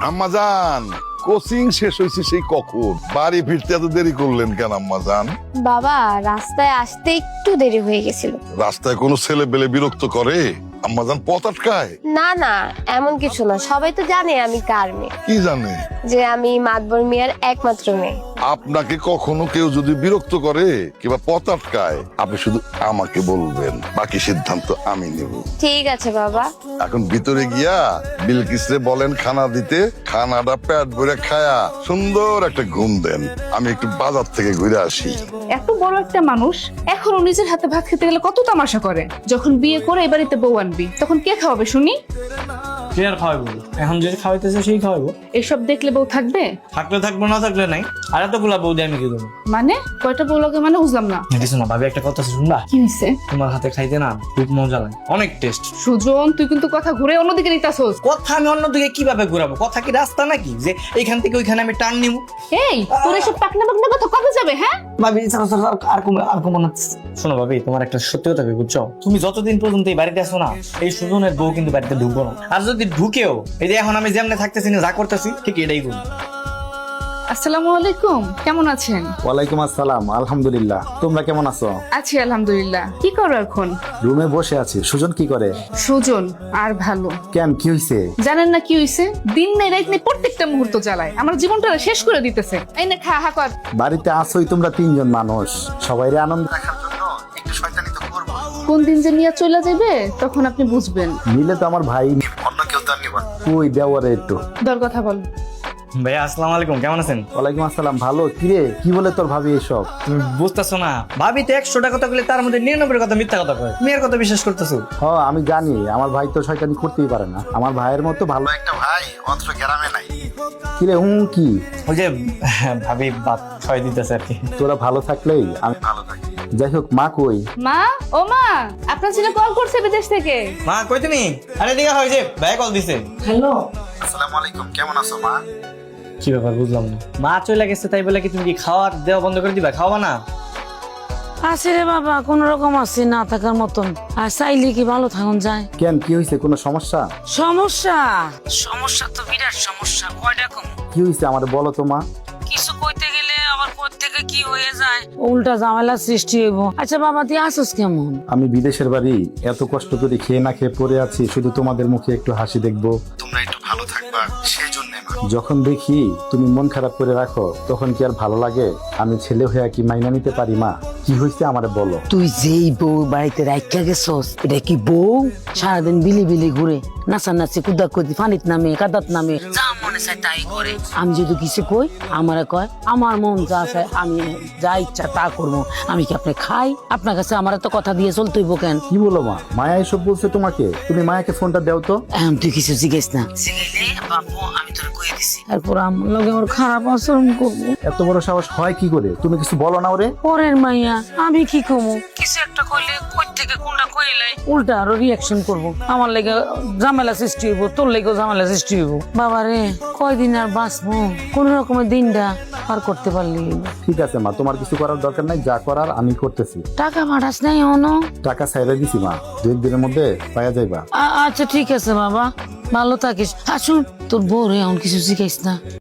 আম্মাজান, coaching শেষ হয়েছে সেই কখন? বাড়ি ফিরতে এত দেরি করলেন কেন আম্মাজান? বাবা রাস্তায় আসতে একটু দেরি হয়ে গেছিল। রাস্তায় কোনো ছেলে পেলে বিরক্ত করে? আম্মাজান পথ আটকায়? না না, এমন কিছু না, সবাই তো জানে আমি কার মেয়ে, কি জানে? যে আমি মাতবর মিয়ার একমাত্র মেয়ে। আপনাকে কখনো কেউ যদি বিরক্ত করে কিংবা পথ আটকায়, আপনি শুধু আমাকে বলবেন, বাকি সিদ্ধান্ত আমি নেব। ঠিক আছে বাবা। এখন ভিতরে গিয়া বিলকিসরে বলেন খানা দিতে, খানাটা পেট ভরে খায়া সুন্দর একটা ঘুম দেন। আমি একটু বাজার থেকে ঘুরে আসি। এত বড় একটা মানুষ এখনো নিজের হাতে ভাত খেতে গেলে কত তামাশা করে। যখন বিয়ে করে এই বাড়িতে বউ আনবি তখন কে খাওয়াবে শুনি? কে আর খাওয়াবো? এখন যদি খাওয়াইতেছে সেই খাওয়াবো। এসব দেখলে বউ থাকবে? থাকলে থাকবো, না থাকলে নাই। আর এতগুলা বউ দিয়ে আমি কি দেবো? মানে কয়টা বউ লাগে মানে বুঝলাম না। কিছু না ভাবি, একটা কথা শুনবা? কি হয়েছে? তোমার হাতে খাইতে না খুব মজা লাগে, অনেক টেস্ট। সুজন, তুই কিন্তু কথা ঘুরে অন্যদিকে নিতাছস। কথা আমি অন্যদিকে কিভাবে ঘুরাবো? কথা কি রাস্তা নাকি যে এইখান থেকে ওইখানে আমি টার্ন নিবো? এই তোর এসব পাকনা পাকনা কথা কবে যাবে? হ্যাঁ ভাবি আর কম না। শোনো ভাবি, তোমার একটা সত্যি কথা বুঝছো, তুমি যতদিন পর্যন্ত এই বাড়িতে আসো না, এই সুজনের বউ কিন্তু বাড়িতে ঢুকবো না। আর যদি ঢুকেও, এই যে এখন আমি যেমনে থাকতেছি না, যা করতেছি ঠিক এটাই করবো। আসসালামু আলাইকুম, কেমন আছেন? ওয়ালাইকুম আসসালাম, আলহামদুলিল্লাহ। তোমরা কেমন আছো? আছি আলহামদুলিল্লাহ। কি করো এখন? রুমে বসে আছি। সুজন কি করে? সুজন আর ভালো। কেন, কি হইছে? জানেন না কি হইছে? দিন নেই রাত নেই প্রত্যেকটা মুহূর্ত জ্বালায়, আমার জীবনটা শেষ করে দিতেছে। এই না খা হা কর। বাড়িতে আসোই তোমরা তিনজন মানুষ, সবাইরে আনন্দ দেখার জন্য একটু শয়তানি তো করবো। কোন দিন যে নিয়ে চলে যাবে তখন আপনি বুঝবেন। নিলে তো আমার ভাই, অন্য কেউ তো আর নিবা। কই দেওয়ারে একটু দর কথা বল। ভাইয়া আসসালামু আলাইকুম, কেমন আছেন? ওয়ালাইকুম আসসালাম। ভালো। কিরে, কি বলে তোর ভাবি এসব? তুমি বুঝতেছো না, ভাবি তো 100টা কথা বলে তার মধ্যে 99 কথা মিথ্যা কথা কয়। মেয়ের কথা বিশ্বাস করতেছো? আমি জানি আমার ভাই তো শয়তানি করতেই পারে না। আমার ভাইয়ের মতো ভালো একটা ভাই অত্র গ্রামে নাই। কিরে কি? ওই যে ভাবি ভাত খাওয়াই দিতেছে আর কি। তোরা ভালো থাকলেই আমি ভালো থাকি। যাই হোক, মা কই? মা, ও মা, আপনার ছেলে কল করছে বিদেশ থেকে। মা কই তুমি? আরে দিঘা হয়েছে, ভাই কল দিছে। হ্যালো, আসসালামু আলাইকুম, কেমন আছো মা? কি ব্যাপার বুঝলাম না। মা চলে গেছে তাই বলে কি তুমি কি খাওয়ার দেওয়া বন্ধ করে দিবা? খাওয়া না? আছে রে বাবা, কোন রকম আছে না থাকার মতন। আর চাইলে কি ভালো থাকুন যায়? কেন, কি হয়েছে? কোনো সমস্যা? সমস্যা? সমস্যা তো বিরাট সমস্যা। কয়টা কম? কি হয়েছে আমার বলো তো মা। কিছু কইতে গেলে আবার কোথা থেকে কি হয়ে যায়, উল্টা ঝামেলা সৃষ্টি হইব। আচ্ছা বাবা, তুই আসোস কেমন? আমি বিদেশের বাড়ি এত কষ্ট করে খেয়ে না খেয়ে পড়ে আছি, শুধু তোমাদের মুখে একটু হাসি দেখবো, তোমরা একটু ভালো থাকবা সেই জন্য। যখন দেখি তুমি মন খারাপ করে রাখো তখন কি আর ভালো লাগে? আমি ছেলে হয়ে কি মাইনা নিতে পারি? মা, কি হয়েছে আমারে বলো। তুই যেই বউ বাড়িতে রাখা গেছস, এটা কি বউ? সারাদিন বিলি বিলি ঘুরে, নাচানাচি কুদাকুদি, পানিত নামে কাদাত নামে, যা মনে চায় তাই করে। আমি যদি কিছু কই আমারে কয় আমার মন যা চায় আমি যা ইচ্ছা তা করবো। আমি কি আপনি খাই? আপনার কাছে আমার তো কথা দিয়ে চলতেই কেন? কি বলো মা? মায়া এসব বলছে তোমাকে? তুমি মায়াকে ফোনটা দাও তো। এখন তুই কিছু জিজ্ঞেস না, জিগাইলে বাপু আমি তোর কয়ে দিছি, তারপর আমার লগে আমার খারাপ আচরণ করবো। এত বড় সাহস হয় কি করে? তুমি কিছু বলো না ওরে? পরের মাইয়া, আমি কি কমু? কিছু একটা কইলে কই থেকে কোনটা কইলে উল্টা আরো রিয়াকশন করবো। আমার লেগে ঝামেলা সৃষ্টি হইব, তোর লেগেও ঝামেলা সৃষ্টি হইব। বাবা রে, কয়দিন আর বাঁচবো? কোন রকমের দিনটা পার করতে পারলি। ঠিক আছে মা, তোমার কিছু করার দরকার নাই, যা করার আমি করতেছি। টাকা পাঠাস নাই এখনো? টাকা ছাইড়া দিছি মা, 2 দিনের মধ্যে পাওয়া যাইবা। আচ্ছা ঠিক আছে বাবা, ভালো থাকিস। আসুন, তোর বউ রে এখন কিছু শিখাইস না।